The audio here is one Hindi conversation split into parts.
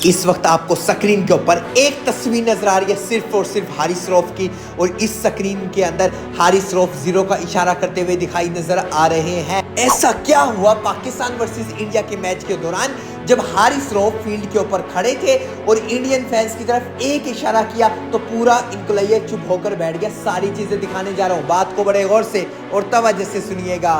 इस वक्त आपको स्क्रीन के ऊपर एक तस्वीर नजर आ रही है सिर्फ और सिर्फ हारिस रऊफ की, और इस स्क्रीन के अंदर हारिस रऊफ जीरो का इशारा करते हुए दिखाई नजर आ रहे हैं। ऐसा क्या हुआ पाकिस्तान वर्सेस इंडिया के मैच के दौरान जब हारिस रऊफ फील्ड के ऊपर खड़े थे और इंडियन फैंस की तरफ एक इशारा किया तो पूरा इनको लिए चुप होकर बैठ गया। सारी चीजें दिखाने जा रहा हूँ, बात को बड़े गौर से और तवज्जो से सुनिएगा।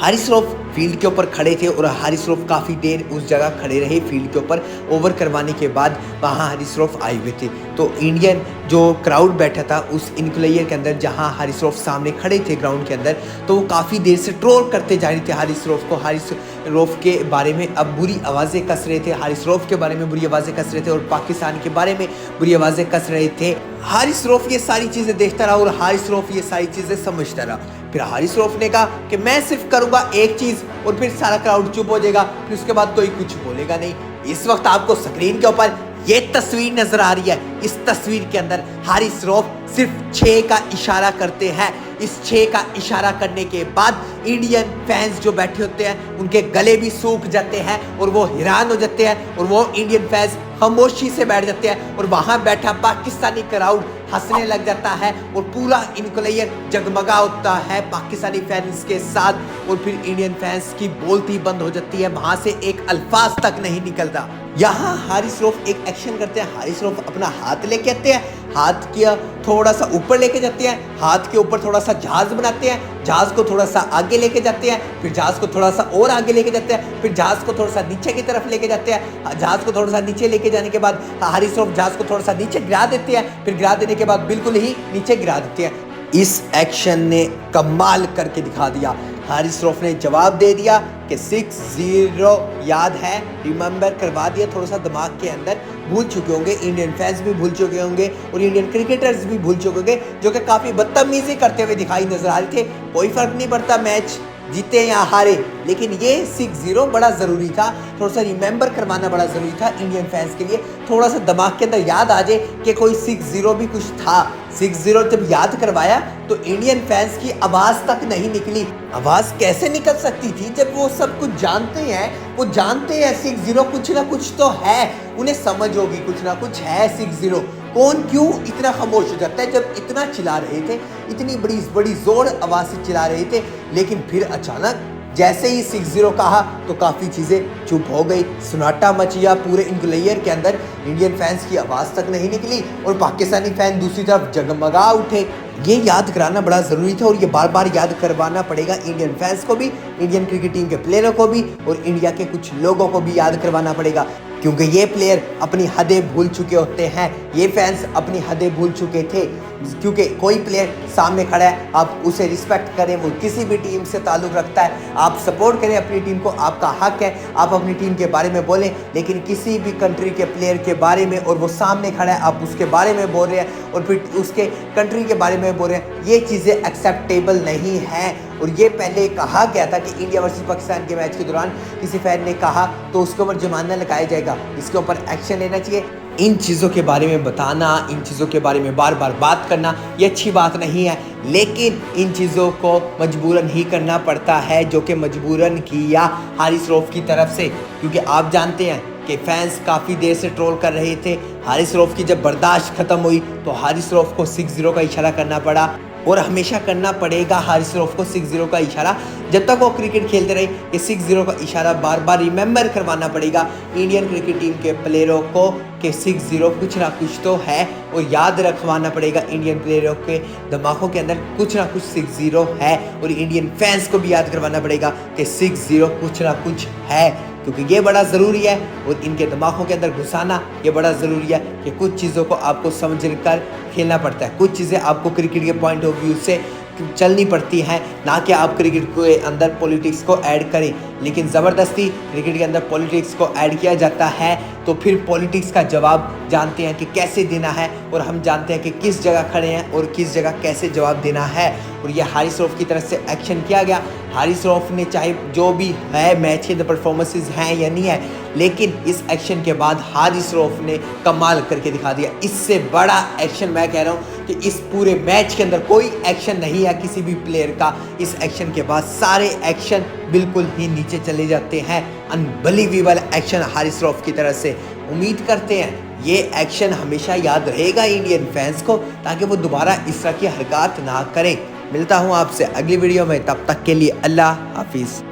हारिस रऊफ फील्ड के ऊपर खड़े थे और हारिस रऊफ काफ़ी देर उस जगह खड़े रहे फील्ड के ऊपर। ओवर करवाने के बाद वहाँ हारिस रऊफ आए हुए थे, तो इंडियन जो क्राउड बैठा था उस इनक्लायर के अंदर जहाँ हारिस रऊफ सामने खड़े थे ग्राउंड के अंदर, तो वो काफ़ी देर से ट्रोल करते जा रहे थे हारिस रऊफ को। हारिस रऊफ के बारे में अब बुरी आवाज़ें कस रहे थे, हारिस रऊफ के बारे में बुरी आवाज़ें कस रहे थे और पाकिस्तान के बारे में बुरी आवाज़ें कस रहे थे। हारिस रऊफ ये सारी चीज़ें देखता रहा और हारिस रऊफ ये सारी चीज़ें समझता रहा। फिर हारिस रऊफ ने कहा कि मैं सिर्फ करूंगा एक चीज़ और फिर सारा क्राउड चुप हो जाएगा, फिर उसके बाद कोई कुछ बोलेगा नहीं। इस वक्त आपको स्क्रीन के ऊपर ये तस्वीर नजर आ रही है। इस तस्वीर के अंदर हारिस रऊफ सिर्फ 6 का इशारा करते हैं। इस 6 का इशारा करने के बाद इंडियन फैंस जो बैठे होते हैं उनके गले भी सूख जाते हैं और वो हैरान हो जाते हैं और वो इंडियन फैंस खामोशी से बैठ जाते हैं और वहां बैठा पाकिस्तानी क्राउड हंसने लग जाता है और पूरा इनक्लायर जगमगा होता है पाकिस्तानी फैंस के साथ। और फिर इंडियन फैंस की बोलती बंद हो जाती है, वहां से एक अल्फाज तक नहीं निकलता। यहाँ हारिस रऊफ एक एक्शन करते हैं। हारिस रऊफ अपना हाथ लेके आते हैं, हाथ किया थोड़ा सा ऊपर लेके जाते हैं, हाथ के ऊपर थोड़ा सा जहाज बनाते हैं, जहाज को थोड़ा सा आगे लेके जाते हैं, फिर जहाज को थोड़ा सा और आगे लेके जाते हैं, फिर जहाज को थोड़ा सा नीचे की तरफ लेके जाते हैं। जहाज को थोड़ा सा नीचे लेके जाने के बाद हारिस रऊफ जहाज को थोड़ा सा नीचे गिरा देते हैं, फिर गिरा देने के बाद बिल्कुल ही नीचे गिरा देते हैं। इस एक्शन ने कमाल करके दिखा दिया। हारिस रऊफ ने जवाब दे दिया कि 6-0 याद है, रिमेंबर करवा दिया। थोड़ा सा दिमाग के अंदर भूल चुके होंगे, इंडियन फैंस भी भूल चुके होंगे और इंडियन क्रिकेटर्स भी भूल चुके होंगे, जो कि काफ़ी बदतमीजी करते हुए दिखाई नजर आ रहे थे। कोई फर्क नहीं पड़ता मैच जीते या हारे, लेकिन ये 6-0 बड़ा ज़रूरी था। थोड़ा सा रिमेंबर करवाना बड़ा ज़रूरी था इंडियन फैंस के लिए। थोड़ा सा दिमाग के अंदर याद आ जाए कि कोई 6-0 भी कुछ था। 6-0 जब याद करवाया तो इंडियन फैंस की आवाज़ तक नहीं निकली। आवाज़ कैसे निकल सकती थी जब वो सब कुछ जानते हैं? वो जानते हैं 6-0 कुछ ना कुछ तो है, उन्हें समझ होगी कुछ ना कुछ है 6-0। कौन क्यों इतना खामोश हो जाता है जब इतना चिल्ला रहे थे, इतनी बड़ी जोर आवाज़ से चिल्ला रहे थे, लेकिन फिर अचानक जैसे ही 6-0 कहा तो काफ़ी चीज़ें चुप हो गई, सन्नाटा मच गया पूरे इनक्लायर के अंदर। इंडियन फैंस की आवाज़ तक नहीं निकली और पाकिस्तानी फैन दूसरी तरफ जगमगा उठे। ये याद कराना बड़ा ज़रूरी था और ये बार बार याद करवाना पड़ेगा इंडियन फैंस को भी, इंडियन क्रिकेट टीम के प्लेयरों को भी और इंडिया के कुछ लोगों को भी याद करवाना पड़ेगा, क्योंकि ये प्लेयर अपनी हदें भूल चुके होते हैं, ये फैंस अपनी हदें भूल चुके थे। क्योंकि कोई प्लेयर सामने खड़ा है, आप उसे रिस्पेक्ट करें, वो किसी भी टीम से ताल्लुक़ रखता है, आप सपोर्ट करें अपनी टीम को, आपका हक है, आप अपनी टीम के बारे में बोलें। लेकिन किसी भी कंट्री के प्लेयर के बारे में और वो सामने खड़ा है, आप उसके बारे में बोल रहे हैं और फिर उसके कंट्री के बारे में बोल रहे हैं, ये चीज़ें एक्सेप्टेबल नहीं हैं। और ये पहले कहा गया था कि इंडिया वर्सेस पाकिस्तान के मैच के दौरान किसी फैन ने कहा तो उसके ऊपर जुर्माना लगाया जाएगा, इसके ऊपर एक्शन लेना चाहिए। इन चीज़ों के बारे में बताना, इन चीज़ों के बारे में बार बार बात करना ये अच्छी बात नहीं है, लेकिन इन चीज़ों को मजबूरन ही करना पड़ता है, जो कि मजबूरन किया हारिस रऊफ की तरफ से। क्योंकि आप जानते हैं कि फैंस काफ़ी देर से ट्रोल कर रहे थे। हारिस रऊफ की जब बर्दाश्त ख़त्म हुई तो हारिस रऊफ को 6-0 का इशारा करना पड़ा और हमेशा करना पड़ेगा हारिस रऊफ को 6-0 का इशारा जब तक वो क्रिकेट खेलते रहे। ये 6-0 का इशारा बार बार रिमेंबर करवाना पड़ेगा इंडियन क्रिकेट टीम के प्लेयरों को कि 6-0 कुछ ना कुछ तो है, और याद रखवाना पड़ेगा इंडियन प्लेयरों के दिमागों के अंदर कुछ ना कुछ 6-0 है, और इंडियन फैंस को भी याद करवाना पड़ेगा कि 6-0 कुछ ना कुछ है, क्योंकि ये बड़ा ज़रूरी है और इनके दिमागों के अंदर घुसाना ये बड़ा ज़रूरी है कि कुछ चीज़ों को आपको समझ कर खेलना पड़ता है, कुछ चीज़ें आपको क्रिकेट के पॉइंट ऑफ व्यू से चलनी पड़ती हैं, ना कि आप क्रिकेट के अंदर पॉलिटिक्स को ऐड करें। लेकिन ज़बरदस्ती क्रिकेट के अंदर पॉलिटिक्स को ऐड किया जाता है तो फिर पॉलिटिक्स का जवाब जानते हैं कि कैसे देना है, और हम जानते हैं कि किस जगह खड़े हैं और किस जगह कैसे जवाब देना है। और ये हारिस रऊफ की तरफ से एक्शन किया गया। हारिस रऊफ ने चाहे जो भी है मैच के परफॉर्मेंसेस हैं या नहीं है, लेकिन इस एक्शन के बाद हारिस रऊफ ने कमाल करके दिखा दिया। इससे बड़ा एक्शन मैं कह रहा हूँ कि इस पूरे मैच के अंदर कोई एक्शन नहीं है किसी भी प्लेयर का। इस एक्शन के बाद सारे एक्शन बिल्कुल ही नीचे चले जाते हैं। अनबिलीवेबल एक्शन हारिस रऊफ की तरफ से। उम्मीद करते हैं ये एक्शन हमेशा याद रहेगा इंडियन फैंस को, ताकि वो दोबारा इस तरह की हरकत ना करें। मिलता हूँ आपसे अगली वीडियो में, तब तक के लिए अल्लाह हाफिज़।